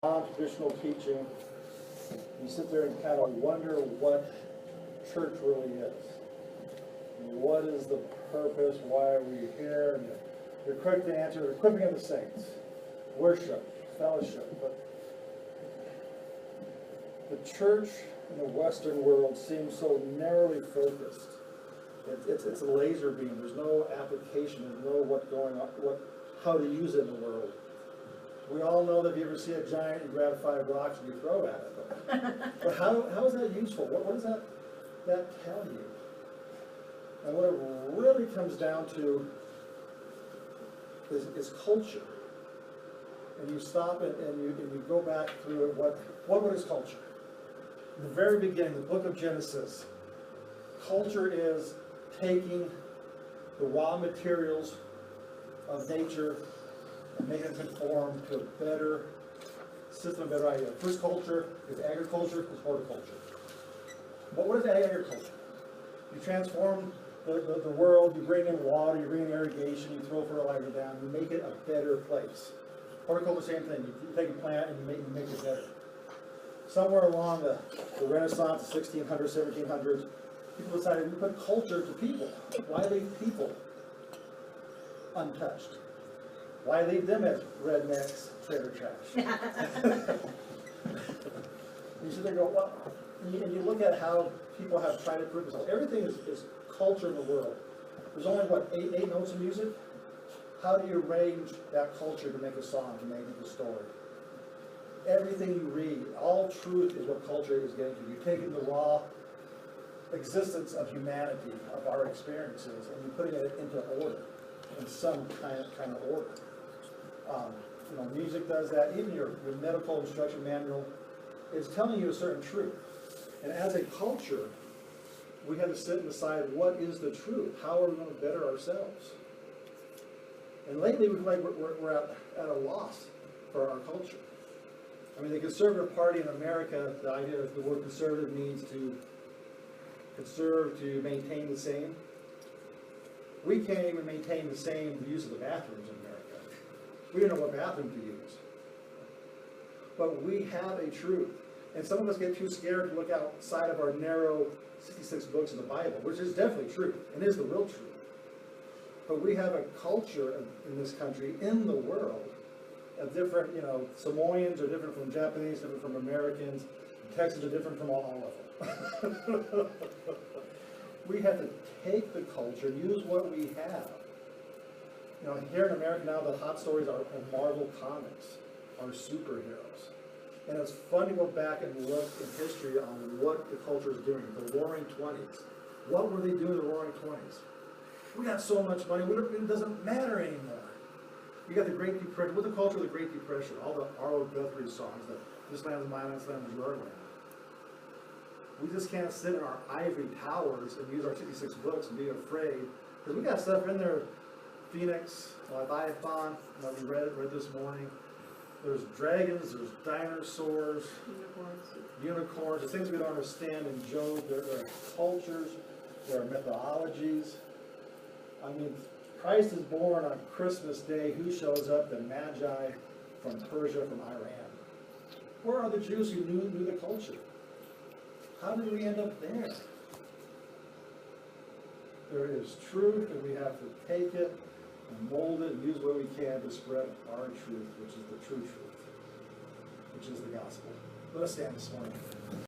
non-traditional teaching, you sit there and kind of wonder what church really is. What is the purpose? Why are we here? And you're quick to answer the equipping of the saints, worship, fellowship. But the church in the Western world seems so narrowly focused. It's a laser beam. There's no application. There's no what's going on, how to use it in the world. We all know that if you ever see a giant, you grab 5 rocks and you throw at it. But how is that useful? What does that tell you? And what it really comes down to is culture. And you stop it and you go back through it. What is culture? In the very beginning, the book of Genesis, culture is taking the raw materials of nature and making it conform to a better system, a better idea. First culture is agriculture, is horticulture. But what is agriculture? You transform the world, you bring in water, you bring in irrigation, you throw fertilizer down, you make it a better place. Horticulture, same thing. You take a plant and you make it better. Somewhere along the Renaissance, the 1600s, 1700s, people decided we put culture to people. Why leave people untouched? Why leave them as rednecks, trailer trash? You sit there and go, well, and you look at how people have tried to prove themselves. Everything is culture in the world. There's only, what, eight notes of music? How do you arrange that culture to make a song, to make a story? Everything you read, all truth is what culture is getting to. You take in the raw existence of humanity, of our experiences, and you're putting it into order, in some kind of order. Music does that. Even your medical instruction manual is telling you a certain truth. And as a culture, we have to sit and decide what is the truth. How are we going to better ourselves? And lately, we feel like we're at a loss for our culture. I mean, the Conservative Party in America, the idea that the word conservative means to conserve, to maintain the same. We can't even maintain the same use of the bathrooms in America. We don't know what bathroom to use. But we have a truth. And some of us get too scared to look outside of our narrow 66 books of the Bible, which is definitely true, and is the real truth. But we have a culture in this country, in the world, of different, Samoans are different from Japanese, different from Americans, Texans are different from all of them. We have to take the culture, use what we have. Here in America now, the hot stories are Marvel Comics, are superheroes. And it's fun to go back and look in history on what the culture is doing. The Roaring Twenties. What were they doing in the Roaring Twenties? We got so much money, it doesn't matter anymore. You got the Great Depression. What's the culture of the Great Depression? All the Arlo Guthrie songs, that this land is mine, this land is your land. We just can't sit in our ivory towers and use our 66 books and be afraid. Because we got stuff in there, Phoenix, Leviathan, we read this morning. There's dragons, there's dinosaurs, unicorns, the things we don't understand in Job. There are cultures, there are mythologies. I mean, Christ is born on Christmas Day. Who shows up? The Magi from Persia, from Iran. Where are the Jews who knew the culture? How did we end up there? There is truth, and we have to take it and mold it and use what we can to spread our truth, which is the true truth, which is the gospel. Let us stand this morning.